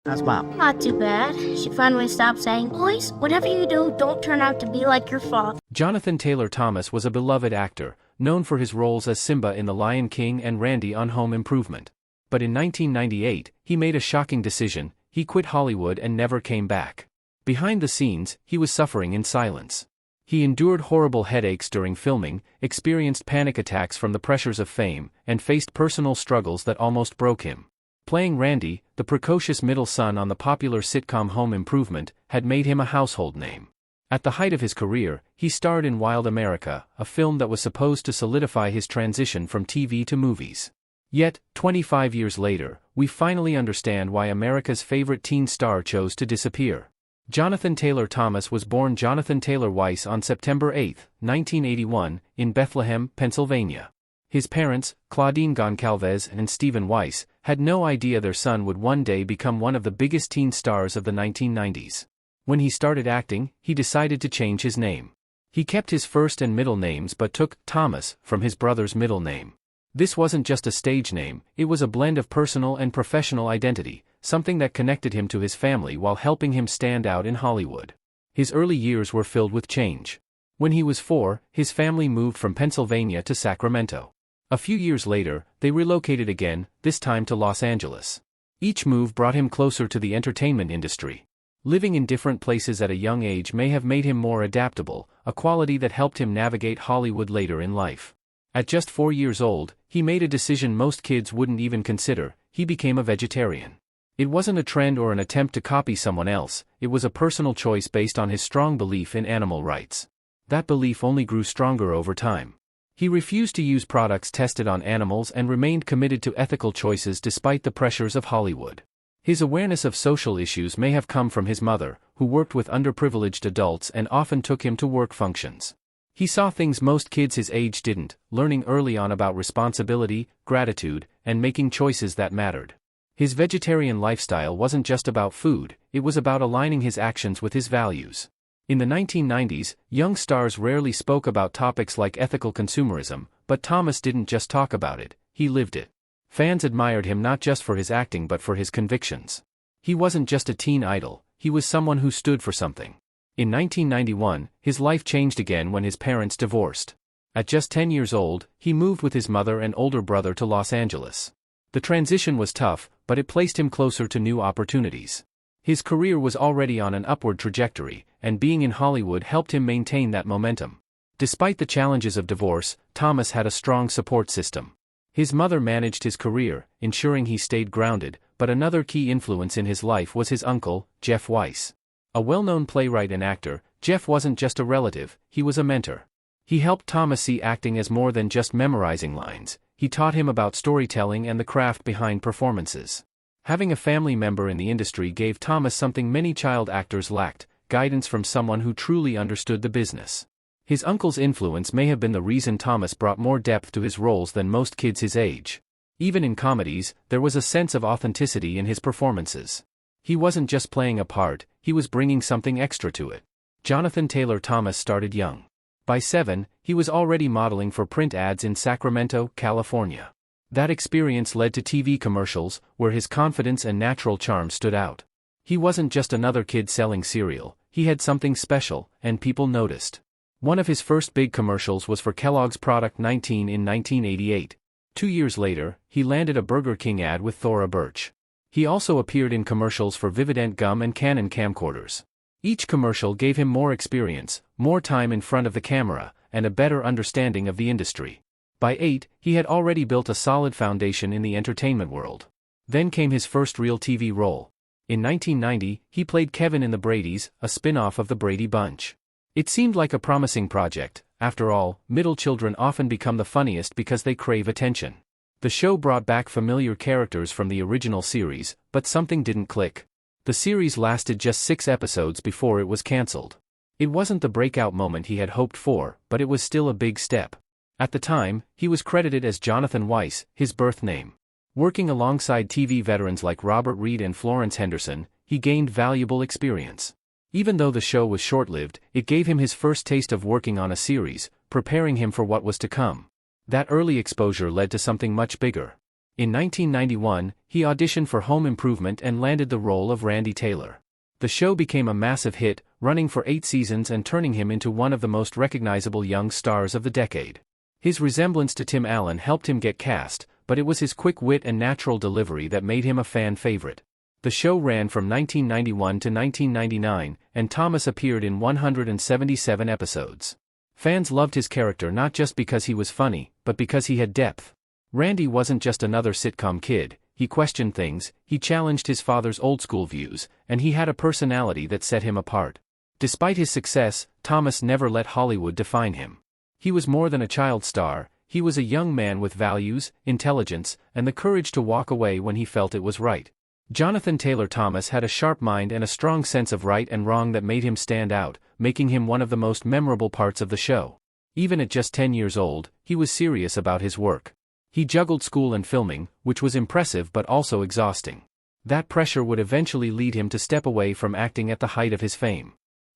How's mom? Not too bad. She finally stopped saying, "Boys, whatever you do, don't turn out to be like your father." Jonathan Taylor Thomas was a beloved actor, known for his roles as Simba in The Lion King and Randy on Home Improvement. But in 1998, he made a shocking decision: he quit Hollywood and never came back. Behind the scenes, he was suffering in silence. He endured horrible headaches during filming, experienced panic attacks from the pressures of fame, and faced personal struggles that almost broke him. Playing Randy, the precocious middle son on the popular sitcom Home Improvement, had made him a household name. At the height of his career, he starred in Wild America, a film that was supposed to solidify his transition from TV to movies. Yet, 25 years later, we finally understand why America's favorite teen star chose to disappear. Jonathan Taylor Thomas was born Jonathan Taylor Weiss on September 8, 1981, in Bethlehem, Pennsylvania. His parents, Claudine Goncalves and Stephen Weiss, had no idea their son would one day become one of the biggest teen stars of the 1990s. When he started acting, he decided to change his name. He kept his first and middle names but took Thomas from his brother's middle name. This wasn't just a stage name, it was a blend of personal and professional identity, something that connected him to his family while helping him stand out in Hollywood. His early years were filled with change. When he was 4, his family moved from Pennsylvania to Sacramento. A few years later, they relocated again, this time to Los Angeles. Each move brought him closer to the entertainment industry. Living in different places at a young age may have made him more adaptable, a quality that helped him navigate Hollywood later in life. At just 4 years old, he made a decision most kids wouldn't even consider: he became a vegetarian. It wasn't a trend or an attempt to copy someone else, it was a personal choice based on his strong belief in animal rights. That belief only grew stronger over time. He refused to use products tested on animals and remained committed to ethical choices despite the pressures of Hollywood. His awareness of social issues may have come from his mother, who worked with underprivileged adults and often took him to work functions. He saw things most kids his age didn't, learning early on about responsibility, gratitude, and making choices that mattered. His vegetarian lifestyle wasn't just about food, it was about aligning his actions with his values. In the 1990s, young stars rarely spoke about topics like ethical consumerism, but Thomas didn't just talk about it, he lived it. Fans admired him not just for his acting but for his convictions. He wasn't just a teen idol, he was someone who stood for something. In 1991, his life changed again when his parents divorced. At just 10 years old, he moved with his mother and older brother to Los Angeles. The transition was tough, but it placed him closer to new opportunities. His career was already on an upward trajectory, and being in Hollywood helped him maintain that momentum. Despite the challenges of divorce, Thomas had a strong support system. His mother managed his career, ensuring he stayed grounded, but another key influence in his life was his uncle, Jeff Weiss. A well-known playwright and actor, Jeff wasn't just a relative, he was a mentor. He helped Thomas see acting as more than just memorizing lines. He taught him about storytelling and the craft behind performances. Having a family member in the industry gave Thomas something many child actors lacked: guidance from someone who truly understood the business. His uncle's influence may have been the reason Thomas brought more depth to his roles than most kids his age. Even in comedies, there was a sense of authenticity in his performances. He wasn't just playing a part, he was bringing something extra to it. Jonathan Taylor Thomas started young. By 7, he was already modeling for print ads in Sacramento, California. That experience led to TV commercials, where his confidence and natural charm stood out. He wasn't just another kid selling cereal, he had something special, and people noticed. One of his first big commercials was for Kellogg's Product 19 in 1988. 2 years later, he landed a Burger King ad with Thora Birch. He also appeared in commercials for Vivident gum and Canon camcorders. Each commercial gave him more experience, more time in front of the camera, and a better understanding of the industry. By 8, he had already built a solid foundation in the entertainment world. Then came his first real TV role. In 1990, he played Kevin in The Bradys, a spin-off of The Brady Bunch. It seemed like a promising project. After all, middle children often become the funniest because they crave attention. The show brought back familiar characters from the original series, but something didn't click. The series lasted just 6 episodes before it was cancelled. It wasn't the breakout moment he had hoped for, but it was still a big step. At the time, he was credited as Jonathan Weiss, his birth name. Working alongside TV veterans like Robert Reed and Florence Henderson, he gained valuable experience. Even though the show was short-lived, it gave him his first taste of working on a series, preparing him for what was to come. That early exposure led to something much bigger. In 1991, he auditioned for Home Improvement and landed the role of Randy Taylor. The show became a massive hit, running for 8 seasons and turning him into one of the most recognizable young stars of the decade. His resemblance to Tim Allen helped him get cast, but it was his quick wit and natural delivery that made him a fan favorite. The show ran from 1991 to 1999, and Thomas appeared in 177 episodes. Fans loved his character not just because he was funny, but because he had depth. Randy wasn't just another sitcom kid. He questioned things, he challenged his father's old-school views, and he had a personality that set him apart. Despite his success, Thomas never let Hollywood define him. He was more than a child star, he was a young man with values, intelligence, and the courage to walk away when he felt it was right. Jonathan Taylor Thomas had a sharp mind and a strong sense of right and wrong that made him stand out, making him one of the most memorable parts of the show. Even at just 10 years old, he was serious about his work. He juggled school and filming, which was impressive but also exhausting. That pressure would eventually lead him to step away from acting at the height of his fame.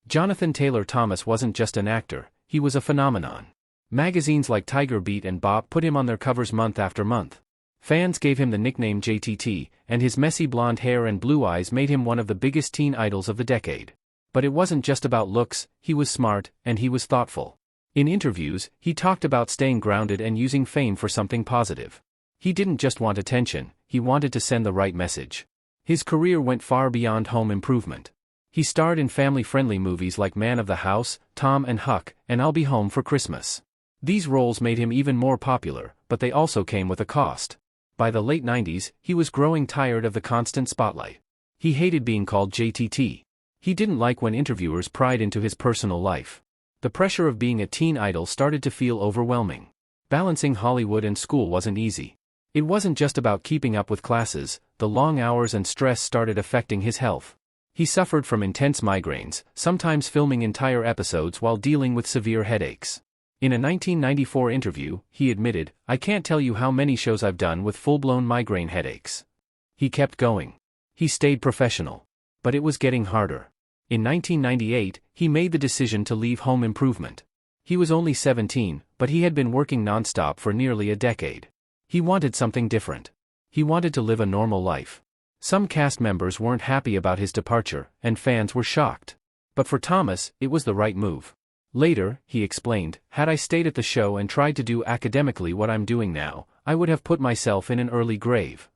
Jonathan Taylor Thomas wasn't just an actor, he was a phenomenon. Magazines like Tiger Beat and Bop put him on their covers month after month. Fans gave him the nickname JTT, and his messy blonde hair and blue eyes made him one of the biggest teen idols of the decade. But it wasn't just about looks, he was smart, and he was thoughtful. In interviews, he talked about staying grounded and using fame for something positive. He didn't just want attention, he wanted to send the right message. His career went far beyond Home Improvement. He starred in family-friendly movies like Man of the House, Tom and Huck, and I'll Be Home for Christmas. These roles made him even more popular, but they also came with a cost. By the late 90s, he was growing tired of the constant spotlight. He hated being called JTT. He didn't like when interviewers pried into his personal life. The pressure of being a teen idol started to feel overwhelming. Balancing Hollywood and school wasn't easy. It wasn't just about keeping up with classes, the long hours and stress started affecting his health. He suffered from intense migraines, sometimes filming entire episodes while dealing with severe headaches. In a 1994 interview, he admitted, "I can't tell you how many shows I've done with full-blown migraine headaches." He kept going. He stayed professional. But it was getting harder. In 1998, he made the decision to leave Home Improvement. He was only 17, but he had been working nonstop for nearly a decade. He wanted something different. He wanted to live a normal life. Some cast members weren't happy about his departure, and fans were shocked. But for Thomas, it was the right move. Later, he explained, "Had I stayed at the show and tried to do academically what I'm doing now, I would have put myself in an early grave."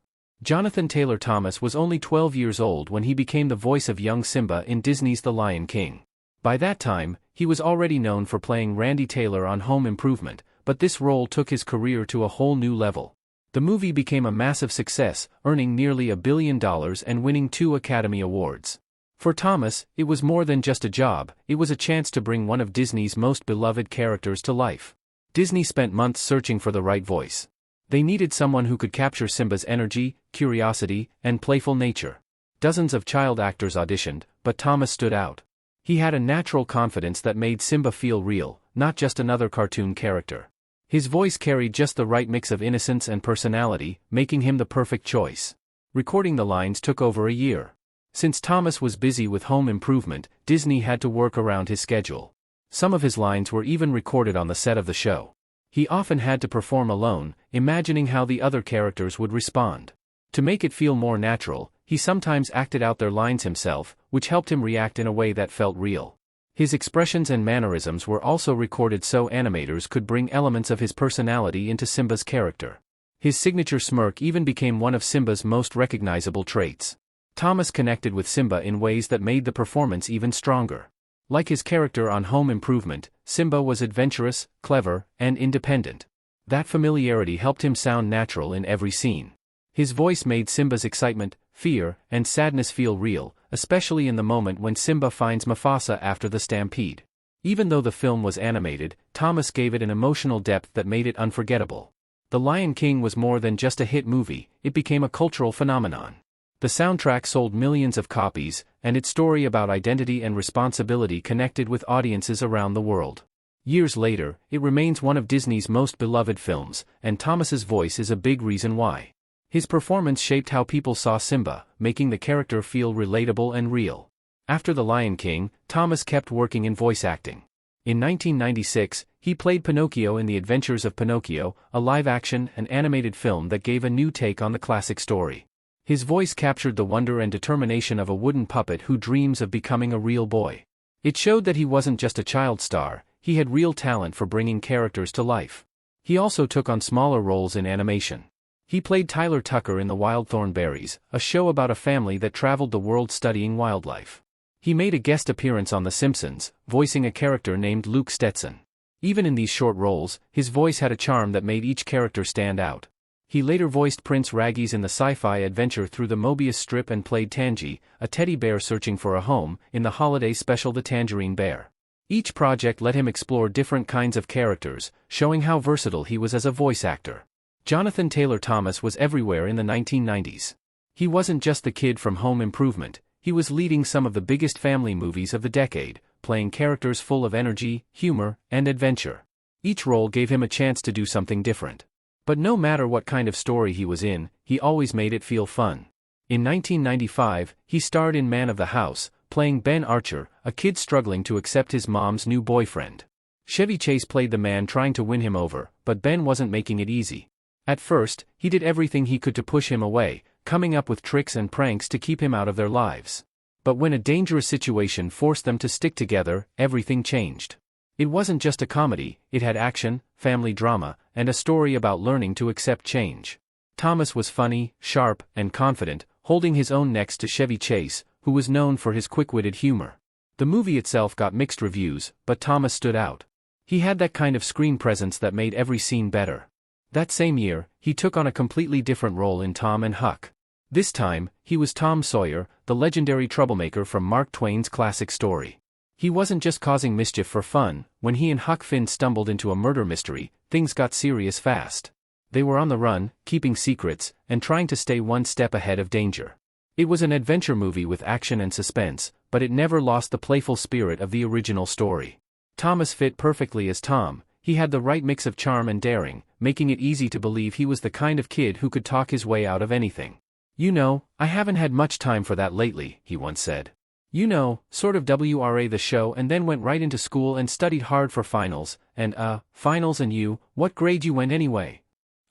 Jonathan Taylor Thomas was only 12 years old when he became the voice of young Simba in Disney's The Lion King. By that time, he was already known for playing Randy Taylor on Home Improvement, but this role took his career to a whole new level. The movie became a massive success, earning nearly $1 billion and winning 2 Academy Awards. For Thomas, it was more than just a job, it was a chance to bring one of Disney's most beloved characters to life. Disney spent months searching for the right voice. They needed someone who could capture Simba's energy, curiosity, and playful nature. Dozens of child actors auditioned, but Thomas stood out. He had a natural confidence that made Simba feel real, not just another cartoon character. His voice carried just the right mix of innocence and personality, making him the perfect choice. Recording the lines took over a year. Since Thomas was busy with Home Improvement, Disney had to work around his schedule. Some of his lines were even recorded on the set of the show. He often had to perform alone, imagining how the other characters would respond. To make it feel more natural, he sometimes acted out their lines himself, which helped him react in a way that felt real. His expressions and mannerisms were also recorded so animators could bring elements of his personality into Simba's character. His signature smirk even became one of Simba's most recognizable traits. Thomas connected with Simba in ways that made the performance even stronger. Like his character on Home Improvement, Simba was adventurous, clever, and independent. That familiarity helped him sound natural in every scene. His voice made Simba's excitement, fear, and sadness feel real, especially in the moment when Simba finds Mufasa after the stampede. Even though the film was animated, Thomas gave it an emotional depth that made it unforgettable. The Lion King was more than just a hit movie, it became a cultural phenomenon. The soundtrack sold millions of copies, and its story about identity and responsibility connected with audiences around the world. Years later, it remains one of Disney's most beloved films, and Thomas's voice is a big reason why. His performance shaped how people saw Simba, making the character feel relatable and real. After The Lion King, Thomas kept working in voice acting. In 1996, he played Pinocchio in The Adventures of Pinocchio, a live-action and animated film that gave a new take on the classic story. His voice captured the wonder and determination of a wooden puppet who dreams of becoming a real boy. It showed that he wasn't just a child star, he had real talent for bringing characters to life. He also took on smaller roles in animation. He played Tyler Tucker in The Wild Thornberrys, a show about a family that traveled the world studying wildlife. He made a guest appearance on The Simpsons, voicing a character named Luke Stetson. Even in these short roles, his voice had a charm that made each character stand out. He later voiced Prince Raggies in the sci-fi adventure Through the Mobius Strip and played Tangy, a teddy bear searching for a home, in the holiday special The Tangerine Bear. Each project let him explore different kinds of characters, showing how versatile he was as a voice actor. Jonathan Taylor Thomas was everywhere in the 1990s. He wasn't just the kid from Home Improvement, he was leading some of the biggest family movies of the decade, playing characters full of energy, humor, and adventure. Each role gave him a chance to do something different. But no matter what kind of story he was in, he always made it feel fun. In 1995, he starred in Man of the House, playing Ben Archer, a kid struggling to accept his mom's new boyfriend. Chevy Chase played the man trying to win him over, but Ben wasn't making it easy. At first, he did everything he could to push him away, coming up with tricks and pranks to keep him out of their lives. But when a dangerous situation forced them to stick together, everything changed. It wasn't just a comedy, it had action, family drama, and a story about learning to accept change. Thomas was funny, sharp, and confident, holding his own next to Chevy Chase, who was known for his quick-witted humor. The movie itself got mixed reviews, but Thomas stood out. He had that kind of screen presence that made every scene better. That same year, he took on a completely different role in Tom and Huck. This time, he was Tom Sawyer, the legendary troublemaker from Mark Twain's classic story. He wasn't just causing mischief for fun. When he and Huck Finn stumbled into a murder mystery, things got serious fast. They were on the run, keeping secrets, and trying to stay one step ahead of danger. It was an adventure movie with action and suspense, but it never lost the playful spirit of the original story. Thomas fit perfectly as Tom. He had the right mix of charm and daring, making it easy to believe he was the kind of kid who could talk his way out of anything. "You know, I haven't had much time for that lately," he once said. "You know, sort of WRA the show and then went right into school and studied hard for finals, and finals and you, what grade you went anyway?"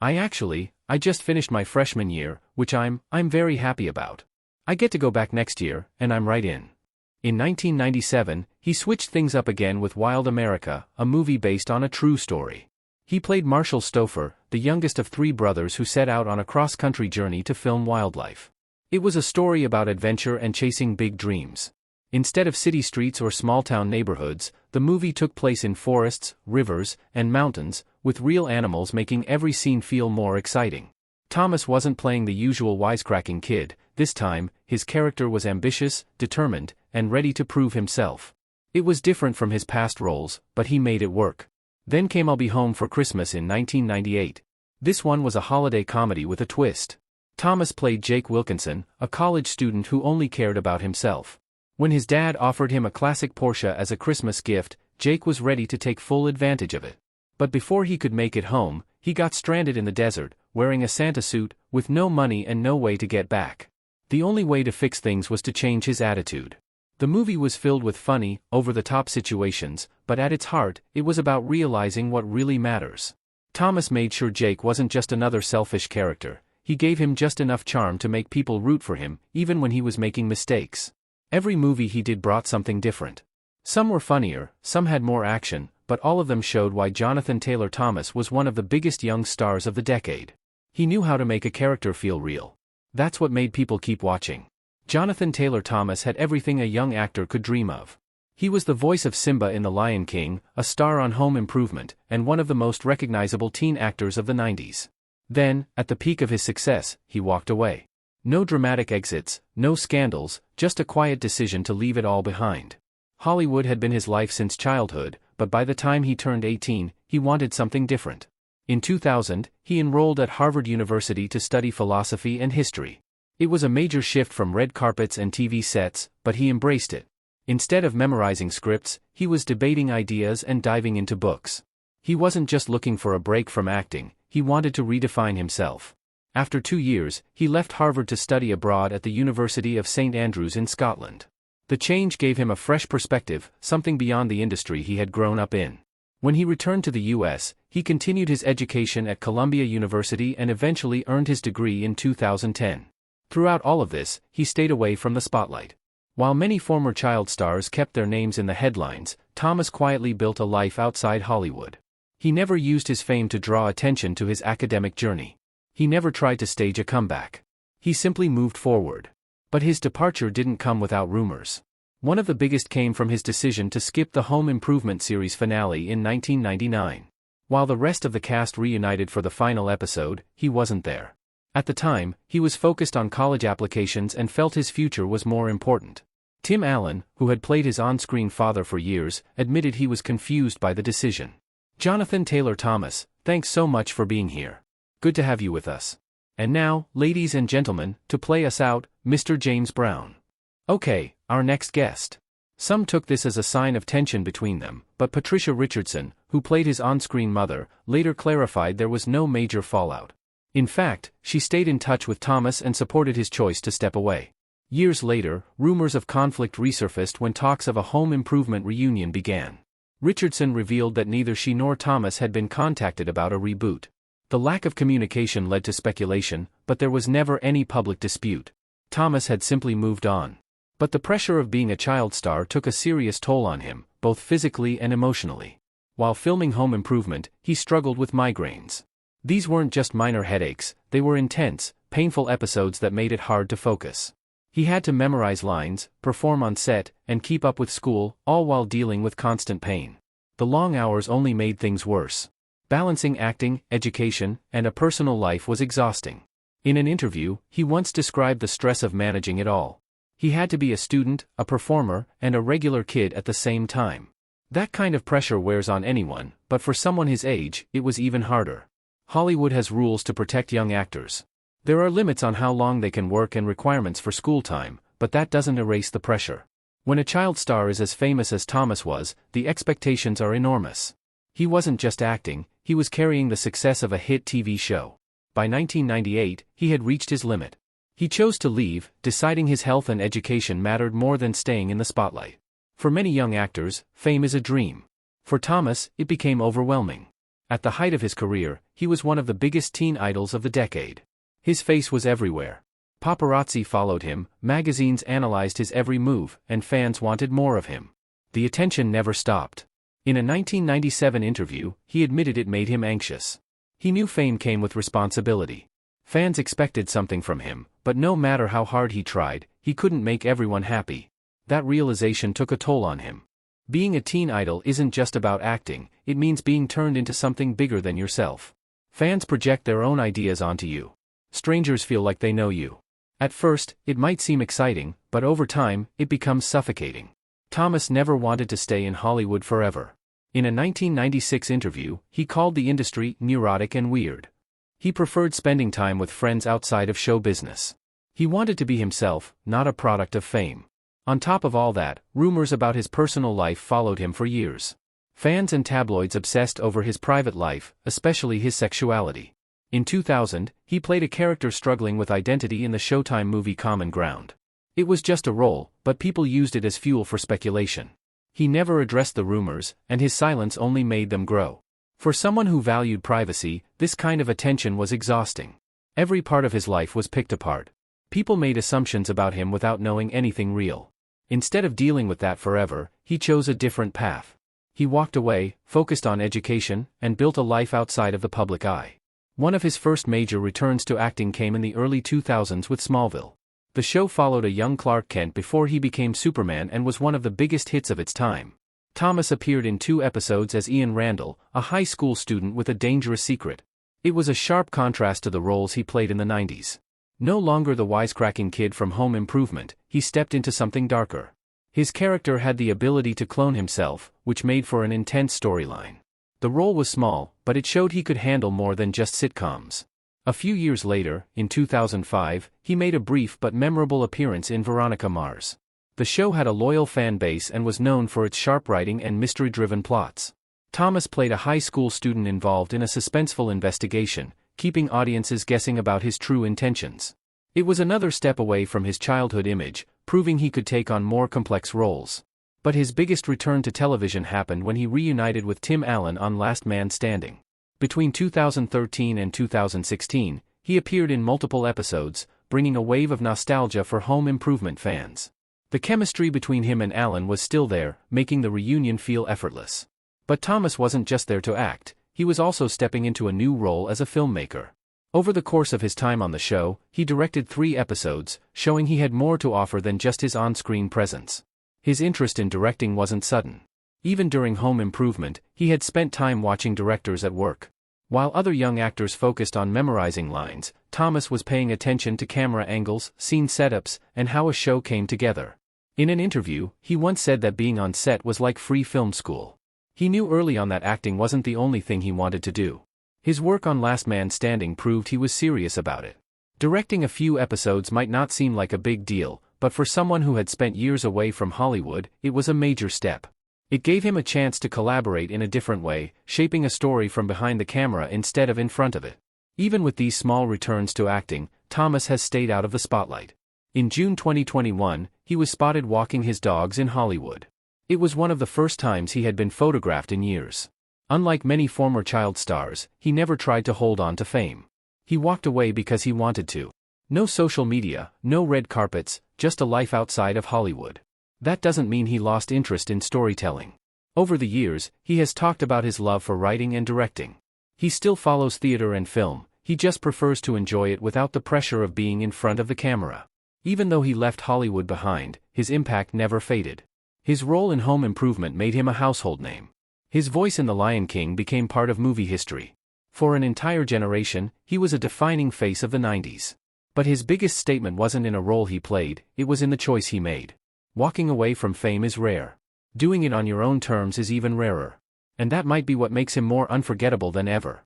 I just finished my freshman year, which I'm very happy about. I get to go back next year, and I'm right in." In 1997, he switched things up again with Wild America, a movie based on a true story. He played Marshall Stouffer, the youngest of three brothers who set out on a cross-country journey to film wildlife. It was a story about adventure and chasing big dreams. Instead of city streets or small-town neighborhoods, the movie took place in forests, rivers, and mountains, with real animals making every scene feel more exciting. Thomas wasn't playing the usual wisecracking kid. This time, his character was ambitious, determined, and ready to prove himself. It was different from his past roles, but he made it work. Then came I'll Be Home for Christmas in 1998. This one was a holiday comedy with a twist. Thomas played Jake Wilkinson, a college student who only cared about himself. When his dad offered him a classic Porsche as a Christmas gift, Jake was ready to take full advantage of it. But before he could make it home, he got stranded in the desert, wearing a Santa suit, with no money and no way to get back. The only way to fix things was to change his attitude. The movie was filled with funny, over-the-top situations, but at its heart, it was about realizing what really matters. Thomas made sure Jake wasn't just another selfish character. He gave him just enough charm to make people root for him, even when he was making mistakes. Every movie he did brought something different. Some were funnier, some had more action, but all of them showed why Jonathan Taylor Thomas was one of the biggest young stars of the decade. He knew how to make a character feel real. That's what made people keep watching. Jonathan Taylor Thomas had everything a young actor could dream of. He was the voice of Simba in The Lion King, a star on Home Improvement, and one of the most recognizable teen actors of the 90s. Then, at the peak of his success, he walked away. No dramatic exits, no scandals, just a quiet decision to leave it all behind. Hollywood had been his life since childhood, but by the time he turned 18, he wanted something different. In 2000, he enrolled at Harvard University to study philosophy and history. It was a major shift from red carpets and TV sets, but he embraced it. Instead of memorizing scripts, he was debating ideas and diving into books. He wasn't just looking for a break from acting, he wanted to redefine himself. After 2 years, he left Harvard to study abroad at the University of St. Andrews in Scotland. The change gave him a fresh perspective, something beyond the industry he had grown up in. When he returned to the U.S., he continued his education at Columbia University and eventually earned his degree in 2010. Throughout all of this, he stayed away from the spotlight. While many former child stars kept their names in the headlines, Thomas quietly built a life outside Hollywood. He never used his fame to draw attention to his academic journey. He never tried to stage a comeback. He simply moved forward. But his departure didn't come without rumors. One of the biggest came from his decision to skip the Home Improvement series finale in 1999. While the rest of the cast reunited for the final episode, he wasn't there. At the time, he was focused on college applications and felt his future was more important. Tim Allen, who had played his on-screen father for years, admitted he was confused by the decision. Jonathan Taylor Thomas, thanks so much for being here. Good to have you with us. And now, ladies and gentlemen, to play us out, Mr. James Brown. Okay, our next guest. Some took this as a sign of tension between them, but Patricia Richardson, who played his on-screen mother, later clarified there was no major fallout. In fact, she stayed in touch with Thomas and supported his choice to step away. Years later, rumors of conflict resurfaced when talks of a Home Improvement reunion began. Richardson revealed that neither she nor Thomas had been contacted about a reboot. The lack of communication led to speculation, but there was never any public dispute. Thomas had simply moved on. But the pressure of being a child star took a serious toll on him, both physically and emotionally. While filming Home Improvement, he struggled with migraines. These weren't just minor headaches, they were intense, painful episodes that made it hard to focus. He had to memorize lines, perform on set, and keep up with school, all while dealing with constant pain. The long hours only made things worse. Balancing acting, education, and a personal life was exhausting. In an interview, he once described the stress of managing it all. He had to be a student, a performer, and a regular kid at the same time. That kind of pressure wears on anyone, but for someone his age, it was even harder. Hollywood has rules to protect young actors. There are limits on how long they can work and requirements for school time, but that doesn't erase the pressure. When a child star is as famous as Thomas was, the expectations are enormous. He wasn't just acting, he was carrying the success of a hit TV show. By 1998, he had reached his limit. He chose to leave, deciding his health and education mattered more than staying in the spotlight. For many young actors, fame is a dream. For Thomas, it became overwhelming. At the height of his career, he was one of the biggest teen idols of the decade. His face was everywhere. Paparazzi followed him, magazines analyzed his every move, and fans wanted more of him. The attention never stopped. In a 1997 interview, he admitted it made him anxious. He knew fame came with responsibility. Fans expected something from him, but no matter how hard he tried, he couldn't make everyone happy. That realization took a toll on him. Being a teen idol isn't just about acting, it means being turned into something bigger than yourself. Fans project their own ideas onto you. Strangers feel like they know you. At first, it might seem exciting, but over time, it becomes suffocating. Thomas never wanted to stay in Hollywood forever. In a 1996 interview, he called the industry neurotic and weird. He preferred spending time with friends outside of show business. He wanted to be himself, not a product of fame. On top of all that, rumors about his personal life followed him for years. Fans and tabloids obsessed over his private life, especially his sexuality. In 2000, he played a character struggling with identity in the Showtime movie Common Ground. It was just a role, but people used it as fuel for speculation. He never addressed the rumors, and his silence only made them grow. For someone who valued privacy, this kind of attention was exhausting. Every part of his life was picked apart. People made assumptions about him without knowing anything real. Instead of dealing with that forever, he chose a different path. He walked away, focused on education, and built a life outside of the public eye. One of his first major returns to acting came in the early 2000s with Smallville. The show followed a young Clark Kent before he became Superman and was one of the biggest hits of its time. Thomas appeared in 2 episodes as Ian Randall, a high school student with a dangerous secret. It was a sharp contrast to the roles he played in the 90s. No longer the wisecracking kid from Home Improvement, he stepped into something darker. His character had the ability to clone himself, which made for an intense storyline. The role was small, but it showed he could handle more than just sitcoms. A few years later, in 2005, he made a brief but memorable appearance in Veronica Mars. The show had a loyal fan base and was known for its sharp writing and mystery-driven plots. Thomas played a high school student involved in a suspenseful investigation, keeping audiences guessing about his true intentions. It was another step away from his childhood image, proving he could take on more complex roles. But his biggest return to television happened when he reunited with Tim Allen on Last Man Standing. Between 2013 and 2016, he appeared in multiple episodes, bringing a wave of nostalgia for home improvement fans. The chemistry between him and Allen was still there, making the reunion feel effortless. But Thomas wasn't just there to act, he was also stepping into a new role as a filmmaker. Over the course of his time on the show, he directed 3 episodes, showing he had more to offer than just his on-screen presence. His interest in directing wasn't sudden. Even during Home Improvement, he had spent time watching directors at work. While other young actors focused on memorizing lines, Thomas was paying attention to camera angles, scene setups, and how a show came together. In an interview, he once said that being on set was like free film school. He knew early on that acting wasn't the only thing he wanted to do. His work on Last Man Standing proved he was serious about it. Directing a few episodes might not seem like a big deal, but for someone who had spent years away from Hollywood, it was a major step. It gave him a chance to collaborate in a different way, shaping a story from behind the camera instead of in front of it. Even with these small returns to acting, Thomas has stayed out of the spotlight. In June 2021, he was spotted walking his dogs in Hollywood. It was one of the first times he had been photographed in years. Unlike many former child stars, he never tried to hold on to fame. He walked away because he wanted to. No social media, no red carpets, just a life outside of Hollywood. That doesn't mean he lost interest in storytelling. Over the years, he has talked about his love for writing and directing. He still follows theater and film, he just prefers to enjoy it without the pressure of being in front of the camera. Even though he left Hollywood behind, his impact never faded. His role in Home Improvement made him a household name. His voice in The Lion King became part of movie history. For an entire generation, he was a defining face of the 90s. But his biggest statement wasn't in a role he played, it was in the choice he made. Walking away from fame is rare. Doing it on your own terms is even rarer. And that might be what makes him more unforgettable than ever.